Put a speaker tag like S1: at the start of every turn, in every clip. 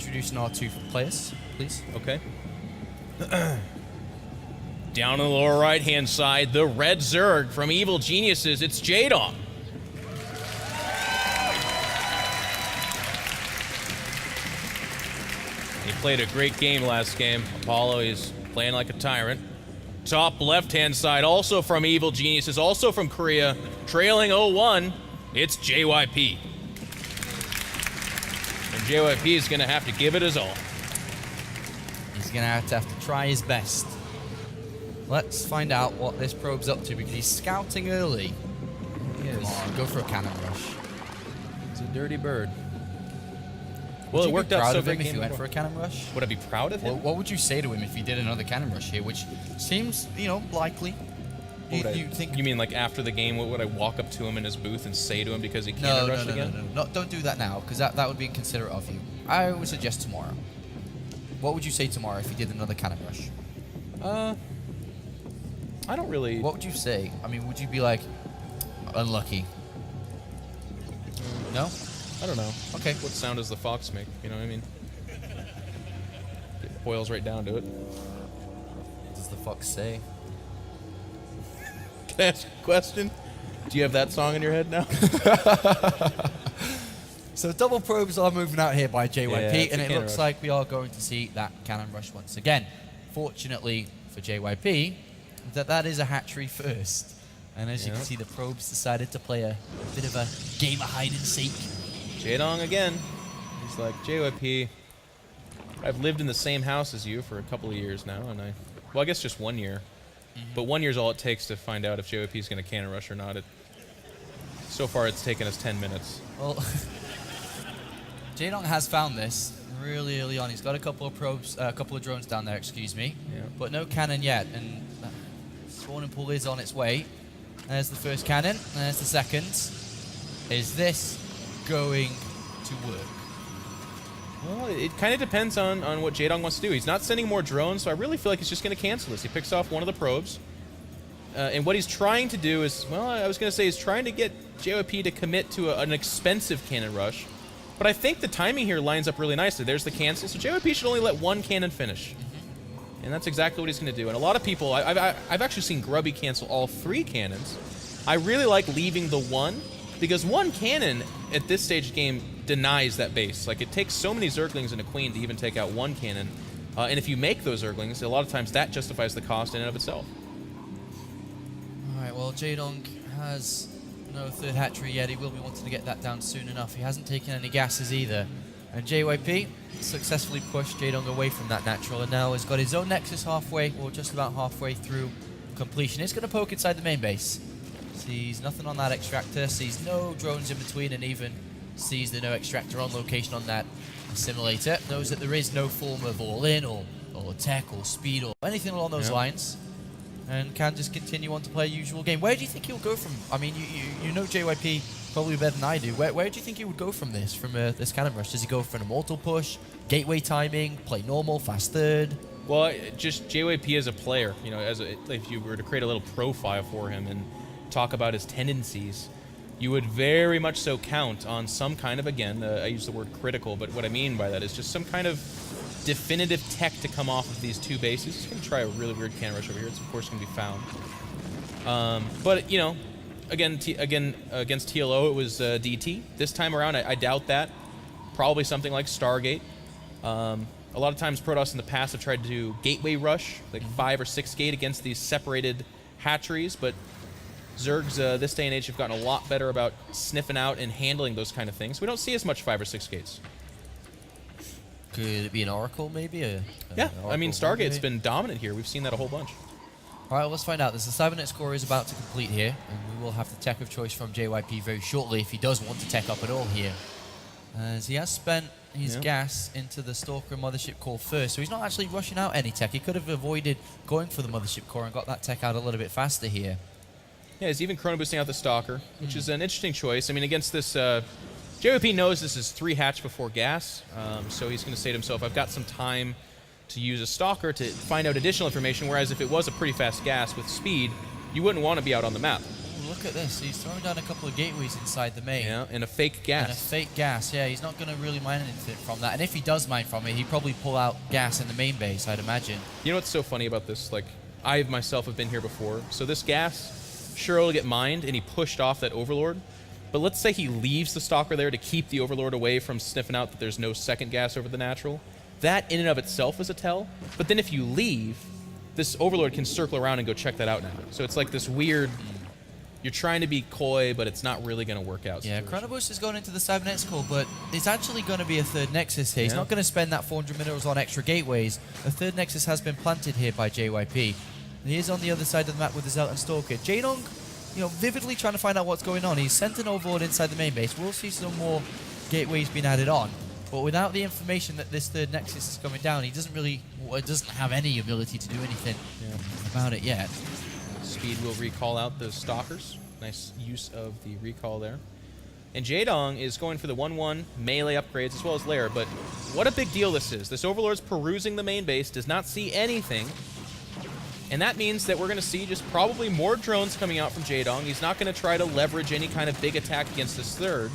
S1: introducing our two players, please?
S2: Okay. Down on the lower right-hand side, the red Zerg from Evil Geniuses. It's Jaedong. He played a great game last game. Apollo, he's playing like a tyrant. Top left-hand side, also from Evil Geniuses, also from Korea, trailing 0-1. It's JYP. And JYP is going to have to give it his all.
S1: He's going to have to try his best. Let's find out what this probe's up to, because he's scouting early. Come on, go for a cannon rush.
S2: It's a dirty bird. Well, it worked out so great
S1: if you went for a cannon rush.
S2: Would I be proud of him?
S1: Well, what would you say to him if he did another cannon rush here, which seems, you know, likely?
S2: You mean like after the game, would I walk up to him in his booth and say to him because he cannon rushed again?
S1: No, don't do that now, because that would be inconsiderate of you. I would suggest tomorrow. What would you say tomorrow if he did another cannon rush?
S2: I don't really...
S1: What would you say? I mean, would you be like, unlucky? No?
S2: I don't know.
S1: Okay.
S2: What sound does the fox make? You know what I mean? It boils right down to it.
S1: What does the fox say?
S2: Can I ask a question? Do you have that song in your head now?
S1: So double probes are moving out here by JYP, and it looks
S2: rush.
S1: like we are going to see that cannon rush once again. Fortunately for JYP, that is a hatchery first. And as you can see, the probes decided to play a bit of a game of hide and seek.
S2: Jaedong again. He's like, JYP, I've lived in the same house as you for a couple of years now, and well, I guess just 1 year. But 1 year's all it takes to find out if JYP is going to cannon rush or not. So far, it's taken us 10 minutes.
S1: Well, Jaedong has found this really early on. He's got a couple of probes, a couple of drones down there, excuse me, but no cannon yet. And spawning pool is on its way. There's the first cannon. There's the second. Is this going to work?
S2: Well, it kind of depends on what Jaedong wants to do. He's not sending more drones, so I really feel like he's just going to cancel this. He picks off one of the probes. And what he's trying to do is, well, I was going to say he's trying to get JYP to commit to an expensive cannon rush. But I think the timing here lines up really nicely. There's the cancel, so JYP should only let one cannon finish. And that's exactly what he's going to do. And a lot of people, I've actually seen Grubby cancel all 3 cannons. I really like leaving the one, because one cannon at this stage of the game denies that base. Like, it takes so many Zerglings and a Queen to even take out one cannon. And if you make those Zerglings, a lot of times that justifies the cost in and of itself.
S1: All right, well, Jaedong has no third hatchery yet. He will be wanting to get that down soon enough. He hasn't taken any gases either. And JYP successfully pushed Jaedong away from that natural, and now has got his own Nexus halfway, or just about halfway through completion. He's going to poke inside the main base. Sees nothing on that extractor, sees no drones in between, and even sees the no extractor on location on that simulator. Knows that there is no form of all-in or tech or speed or anything along those lines, and can just continue on to play a usual game. Where do you think he'll go from? I mean, you know JYP probably better than I do. Where do you think he would go from this this cannon rush? Does he go for an immortal push, gateway timing, play normal, fast third?
S2: Well, just JYP as a player, you know, if you were to create a little profile for him and talk about his tendencies, you would very much so count on some kind of, again, I use the word critical, but what I mean by that is just some kind of definitive tech to come off of these 2 bases. He's going to try a really weird cannon rush over here. It's, of course, going to be found. But, you know, again, against TLO, it was DT. This time around, I doubt that. Probably something like Stargate. A lot of times, Protoss in the past have tried to do gateway rush, like 5 or 6 gate against these separated hatcheries, but Zergs this day and age have gotten a lot better about sniffing out and handling those kind of things. We don't see as much 5 or 6 gates.
S1: Could it be an Oracle, maybe?
S2: Yeah, I mean, Stargate's been dominant here. We've seen that a whole bunch.
S1: All right, well, let's find out. There's a 7-minute score is about to complete here, and we will have the tech of choice from JYP very shortly if he does want to tech up at all here. As he has spent his gas into the Stalker Mothership Core first, so he's not actually rushing out any tech. He could have avoided going for the Mothership Core and got that tech out a little bit faster here.
S2: Yeah, he's even chrono boosting out the Stalker, which is an interesting choice. I mean, against this, JYP knows this is 3 hatch before gas, so he's going to say to himself, I've got some time to use a Stalker to find out additional information, whereas if it was a pretty fast gas with speed, you wouldn't want to be out on the map.
S1: look at this. He's throwing down a couple of gateways inside the main.
S2: Yeah, and a fake gas.
S1: And a fake gas, yeah. He's not going to really mine anything from that. And if he does mine from it, he'd probably pull out gas in the main base, I'd imagine.
S2: You know what's so funny about this? Like, I myself have been here before. So this gas, sure, it'll get mined, and he pushed off that Overlord. But let's say he leaves the Stalker there to keep the Overlord away from sniffing out that there's no second gas over the natural. That in and of itself is a tell. But then if you leave, this Overlord can circle around and go check that out now. So it's like this weird, you're trying to be coy, but it's not really going to work out.
S1: Yeah, Chronoboost is going into the Cybernetics core, but it's actually going to be a third Nexus here. He's not going to spend that 400 minerals on extra gateways. A third Nexus has been planted here by JYP. And he is on the other side of the map with the Zelt and Stalker. Jaedong, you know, vividly trying to find out what's going on. He's sent an Overlord inside the main base. We'll see some more gateways being added on. But without the information that this third Nexus is coming down, he doesn't really, doesn't have any ability to do anything about it yet.
S2: Speed will recall out those Stalkers. Nice use of the recall there. And Jaedong is going for the 1-1 melee upgrades as well as lair, but what a big deal this is. This Overlord's perusing the main base, does not see anything, and that means that we're going to see just probably more drones coming out from Jaedong. He's not going to try to leverage any kind of big attack against this third,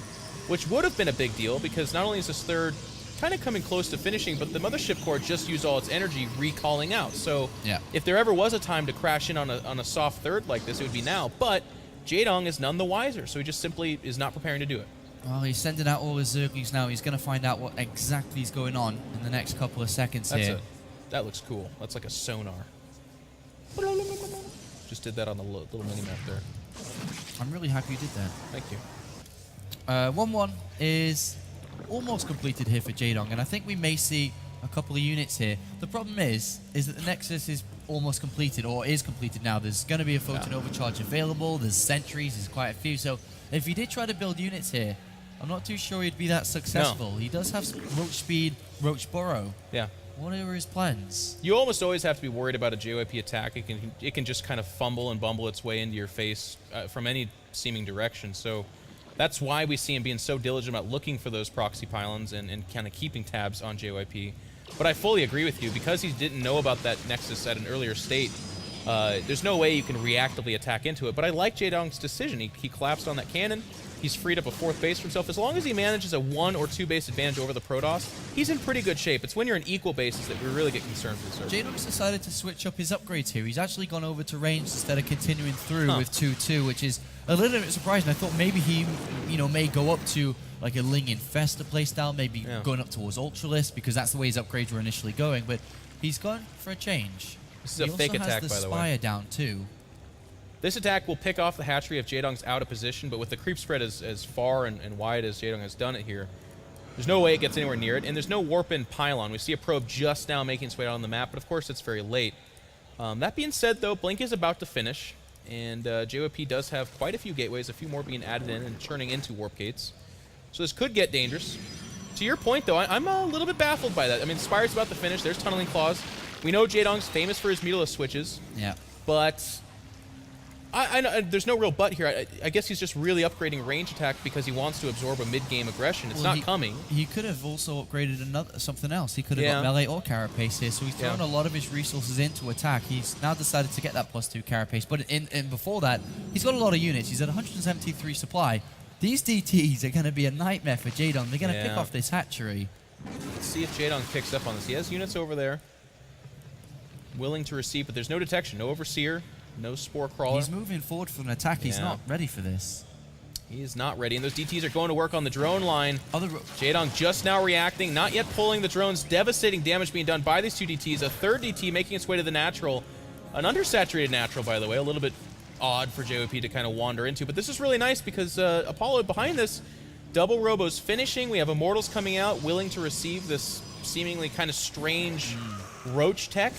S2: which would have been a big deal because not only is this third kind of coming close to finishing, but the Mothership Core just used all its energy recalling out. So if there ever was a time to crash in on a soft third like this, it would be now. But Jaedong is none the wiser, so he just simply is not preparing to do it.
S1: Well, he's sending out all his Zerglings now. He's going to find out what exactly is going on in the next couple of seconds here.
S2: That looks cool. That's like a sonar. Just did that on the little mini-map there.
S1: I'm really happy you did that.
S2: Thank you.
S1: 1-1 is almost completed here for Jaedong, and I think we may see a couple of units here. The problem is that the Nexus is almost completed, or is completed now. There's going to be a photon overcharge available. There's sentries. There's quite a few. So if he did try to build units here, I'm not too sure he'd be that successful. No. He does have Roach Speed, Roach Burrow.
S2: Yeah.
S1: What are his plans?
S2: You almost always have to be worried about a JYP attack. It can just kind of fumble and bumble its way into your face from any seeming direction. So that's why we see him being so diligent about looking for those proxy pylons and kind of keeping tabs on JYP. But I fully agree with you. Because he didn't know about that Nexus at an earlier state, there's no way you can reactively attack into it. But I like Jaedong's decision. He collapsed on that cannon. He's freed up a fourth base for himself. As long as he manages a 1 or 2 base advantage over the Protoss, he's in pretty good shape. It's when you're in equal bases that we really get concerned for the server.
S1: Jaedong's decided to switch up his upgrades here. He's actually gone over to range instead of continuing through with 2-2, which is a little bit surprising. I thought maybe he, may go up to like a Ling Infesta playstyle, maybe going up towards Ultralist, because that's the way his upgrades were initially going. But he's gone for a change.
S2: This is a fake attack, by the way. He also has the
S1: Spire down too.
S2: This attack will pick off the hatchery if Jaedong's out of position, but with the creep spread as far and wide as Jaedong has done it here, there's no way it gets anywhere near it, and there's no warp-in pylon. We see a probe just now making its way out on the map, but of course it's very late. That being said, though, Blink is about to finish, and JYP does have quite a few gateways, a few more being added in and turning into warp gates. So this could get dangerous. To your point, though, I'm a little bit baffled by that. I mean, Spire's about to finish. There's Tunneling Claws. We know Jaedong's famous for his Mutalisk switches.
S1: Yeah.
S2: But I know there's no real but here. I guess he's just really upgrading range attack because he wants to absorb a mid-game aggression. It's not coming.
S1: He could have also upgraded something else. He could have got melee or carapace here, so he's thrown a lot of his resources into attack. He's now decided to get that +2 carapace, but in before that, he's got a lot of units. He's at 173 supply. These DTs are going to be a nightmare for Jaedong. They're going to pick off this hatchery.
S2: Let's see if Jaedong picks up on this. He has units over there, willing to receive, but there's no detection, no Overseer. No Spore Crawler.
S1: He's moving forward for an attack. He's not ready for this.
S2: He is not ready, and those DTs are going to work on the drone line. Jaedong just now reacting, not yet pulling the drones. Devastating damage being done by these 2 DTs. A third DT making its way to the natural. An undersaturated natural, by the way. A little bit odd for JYP to kind of wander into, but this is really nice because Apollo behind this. Double Robo's finishing. We have Immortals coming out, willing to receive this seemingly kind of strange Roach tech.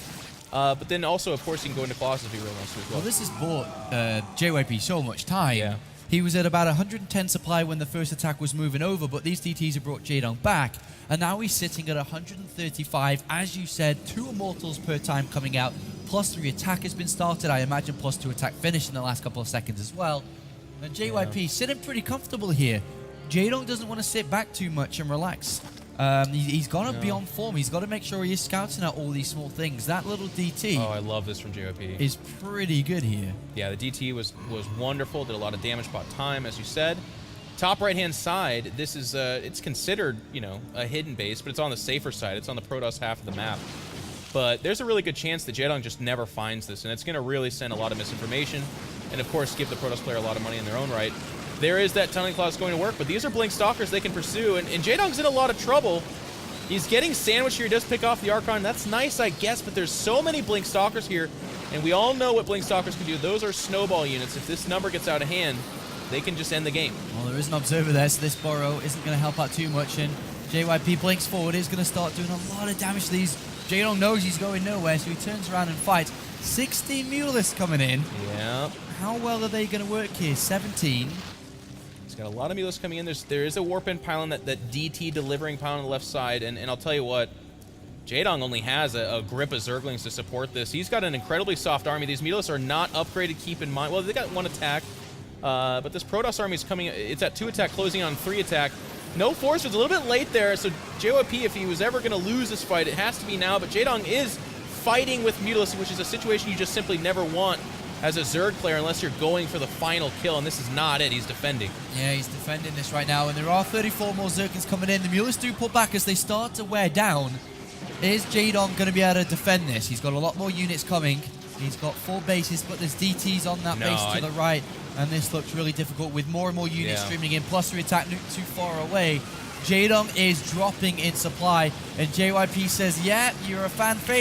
S2: But then also, of course, he can go into Colossus if he really wants to as well.
S1: Well, this has bought JYP so much time. Yeah. He was at about 110 supply when the first attack was moving over, but these DTs have brought Jaedong back, and now he's sitting at 135. As you said, 2 Immortals per time coming out, +3 attack has been started. I imagine +2 attack finish in the last couple of seconds as well. And JYP sitting pretty comfortable here. Jaedong doesn't want to sit back too much and relax. He's got to be on form. He's got to make sure he is scouting out all these small things. That little DT
S2: Oh, I love this from JYP.
S1: is pretty good here.
S2: Yeah, the DT was wonderful. Did a lot of damage, bought time, as you said. Top right-hand side, this is, it's considered, you know, a hidden base, but it's on the safer side. It's on the Protoss half of the map. But there's a really good chance that Jaedong just never finds this, and it's going to really send a lot of misinformation, and of course give the Protoss player a lot of money in their own right. There is that tunneling clause going to work, but these are Blink Stalkers they can pursue, and Jaedong's in a lot of trouble. He's getting sandwiched here. He does pick off the Archon. That's nice, I guess, but there's so many Blink Stalkers here, and we all know what Blink Stalkers can do. Those are snowball units. If this number gets out of hand, they can just end the game.
S1: Well, there is an observer there, so this burrow isn't going to help out too much, and JYP blinks forward. Is going to start doing a lot of damage to these. Jaedong knows he's going nowhere, so he turns around and fights. 16 Mulists coming in.
S2: Yeah.
S1: How well are they going to work here? 17.
S2: He's got a lot of Mulists coming in. There is a Warp End pylon, that DT delivering pylon on the left side, and I'll tell you what, Jaedong only has a grip of Zerglings to support this. He's got an incredibly soft army. These Mulists are not upgraded, keep in mind. Well, they got 1 attack, but this Protoss army is coming, it's at 2 attack, closing on 3 attack. No force, was a little bit late there, so JYP, if he was ever going to lose this fight, it has to be now, but Jaedong is fighting with Mutalists, which is a situation you just simply never want as a Zerg player unless you're going for the final kill, and this is not it. He's defending.
S1: Yeah, he's defending this right now, and there are 34 more Zerglings coming in. The Mulists do pull back as they start to wear down. Is Jaedong going to be able to defend this? He's got a lot more units coming. He's got 4 bases, but there's DTs on that base to the right, and this looks really difficult with more and more units streaming in, plus the attack not too far away. Jaedong is dropping in supply, and JYP says, yeah, you're a fan favorite.